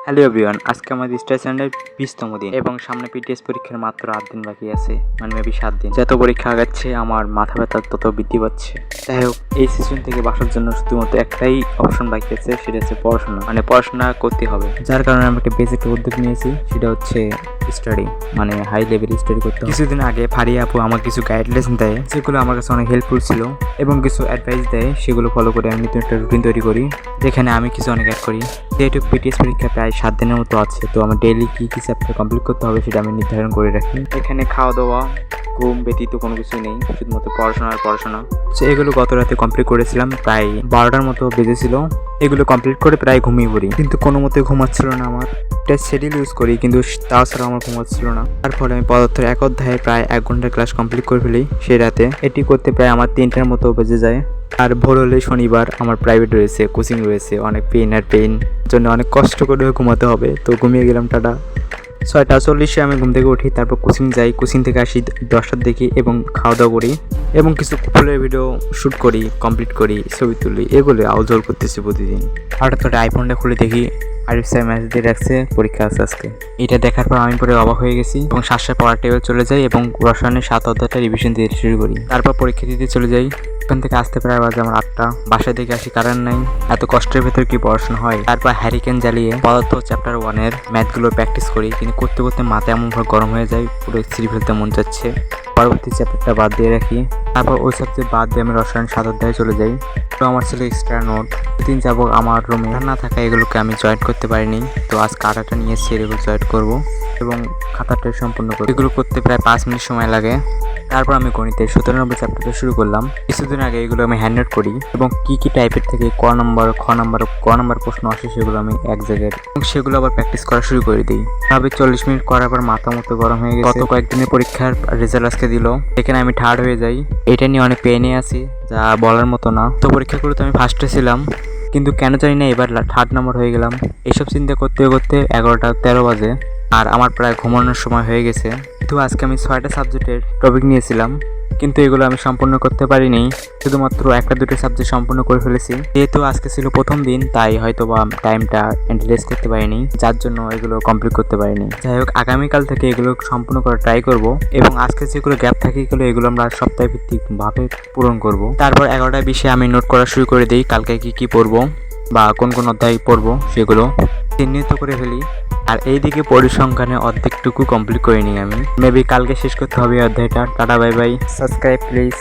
Hello everyone, আজকে আমাদের star চ্যানেলের 20তম দিন এবং সামনে পিটিএস পরীক্ষার মাত্র 8 দিন বাকি আছে, মানে মেবি 7 দিন। যত পরীক্ষা আগাচ্ছে আমার মাথা ব্যথা তত বৃদ্ধি পাচ্ছে। যাই হোক, এই সিজন থেকে বাসার জন্য শুধুমাত্র একটাই অপশন বাকি আছে, সেটা হচ্ছে পড়াশোনা। মানে পড়াশোনা করতে হবে, যার কারণে আমি একটা বেসিক উদ্যোগ নিয়েছি, সেটা হচ্ছে স্টাডি, মানে হাই লেভেল স্টাডি করতে হবে। কিছুদিন আগে ফারিয়া আপু আমার কিছু গাইডলাইন দেয়, যেগুলো আমার কাছে অনেক হেল্পফুল ছিল, এবং কিছু অ্যাডভাইস দেয়, সেগুলো ফলো করে আমি নতুন একটা রুটিন তৈরি করি, যেখানে আমি কিছু অনেক অ্যাড করি। যেহেতু পিটিএস পরীক্ষা প্রায় 7 দিনের মতো আছে, তো আমার ডেইলি কী কী চ্যাপ্টার কমপ্লিট করতে হবে সেটা আমি নির্ধারণ করে রাখি। এখানে খাওয়া দাওয়া ঘুম ব্যতীত কোনো কিছু নেই, শুধুমাত্র পড়াশোনা আর পড়াশোনা। তো এগুলো গত রাতে কমপ্লিট করেছিলাম, প্রায় 12টার মতো বেজেছিল। এগুলো কমপ্লিট করে প্রায় ঘুমিয়ে পড়ি, কিন্তু কোনো মতে ঘুমাচ্ছিল না আমার। একটা শিডিউল ইউজ করি, কিন্তু তাছাড়া আমার ঘুমাচ্ছিল না। তার ফলে আমি পদার্থের এক অধ্যায়ে প্রায় 1 ঘন্টার ক্লাস কমপ্লিট করে ফেলি সেই রাতে। এটি করতে প্রায় আমার 3টার মতো বেজে যায়। আর ভোর হলে শনিবার আমার প্রাইভেট রয়েছে, কোচিং রয়েছে, অনেক পেইন জন্য অনেক কষ্ট করে ঘুমাতে হবে। তো ঘুমিয়ে গেলাম, টাটা। 6:40 আমি ঘুম থেকে উঠি, তারপর কোচিং যাই, কোচিং থেকে আসি 10টার দিকে এবং খাওয়া দাওয়া করি এবং কিছু ফুলের ভিডিও শ্যুট করি, কমপ্লিট করি, ছবি তুলি, এগুলো আউটডোর করতেছি প্রতিদিন। হঠাৎ করে আইফোনটা খুলে দেখি আরিফ স্যার মেসেজ দিয়ে রাখছে পরীক্ষা আছে আজকে। এটা দেখার পর আমি পরে অবাক হয়ে গেছি এবং শ্বাসে পড়ার টেবিল চলে যাই এবং রসায়নের 7 অধ্যায়টা রিভিশন দিয়ে শুরু করি। তারপর পরীক্ষা দিতে চলে যাই। ওখান থেকে আসতে প্রায় বাজে আমার 8টা। বাসায় দেখে আসি কারেন্ট নাই, এত কষ্টের ভেতর কি পড়াশোনা হয়। তারপর হ্যারিকেন জ্বালিয়ে পদার্থ চ্যাপ্টার 1-এর ম্যাথগুলো প্র্যাকটিস করি, কিন্তু করতে করতে মাথা এমনভাবে গরম হয়ে যায়, পুরো ছিঁড়ে ফেলতে মন যাচ্ছে। পরবর্তী চ্যাপ্টারটা বাদ দিয়ে রাখি। তারপর ওই সাবজেক্ট বাদ দিয়ে আমি রসায়ন 7 অধ্যায়ে চলে যাই। তো আমার ছিল এক্সট্রা নোট। দিন যাবো আমার রুমে না থাকা, এগুলোকে আমি জয়েন করতে পারিনি। তো আজ কাটাটা নিয়ে এসে এগুলো জয়েন করবো এবং খাতাটা সম্পূর্ণ করবো। এগুলো করতে প্রায় 5 মিনিট সময় লাগে। তারপর আমি গণিতের 17 নম্বর চ্যাপ্টারটা শুরু করলাম। কিছুদিন আগে এগুলো আমি হ্যান্ড নোট করি এবং কী টাইপের থেকে ক নম্বর প্রশ্ন আসে সেগুলো আমি এক জায়গায় এবং সেগুলো আবার প্র্যাকটিস করা শুরু করে দিই। ভাবে 40 মিনিট করার পর মাথা মতো গরম হয়ে গেছে। গত কয়েকদিনের পরীক্ষার রেজাল্ট আজকে দিল, এখানে আমি থার্ড হয়ে যাই। এটা নিয়ে অনেক পেনে আছি, যা বলার মতো না। তো পরীক্ষাগুলোতে আমি ফার্স্টে ছিলাম, কিন্তু কেন জানি না এবার থার্ড নাম্বার হয়ে গেলাম। এইসব চিন্তা করতে করতে 11টা 13 বাজে আর আমার প্রায় ঘুমানোর সময় হয়ে গেছে। কিন্তু আজকে আমি 6টা সাবজেক্টের টপিক নিয়েছিলাম, কিন্তু এগুলো আমি সম্পূর্ণ করতে পারিনি। শুধুমাত্র 1-2 সাবজেক্ট সম্পূর্ণ করে ফেলেছি। যেহেতু আজকে ছিল প্রথম দিন, তাই হয়তো বা টাইমটা ইউটিলাইজ করতে পারিনি, যার জন্য এগুলো কমপ্লিট করতে পারিনি। যাই হোক, আগামীকাল থেকে এগুলো সম্পূর্ণ করার ট্রাই করব এবং আজকে যেগুলো গ্যাপ থাকে এগুলো আমরা সপ্তাহে ভিত্তিকভাবে পূরণ করব। তারপর 11টা 20-এ আমি নোট করা শুরু করে দিই, কালকে কি পড়বো বা কোন অধ্যায় পড়বো সেগুলো চিহ্নিত করে ফেলি। আর এইদিকে পরিসংখ্যানে অর্ধেকটুকু কমপ্লিট করে নিই আমি। মেবি কালকে শেষ করতে হবে অধ্যায়টা। Tata, bye bye, subscribe please.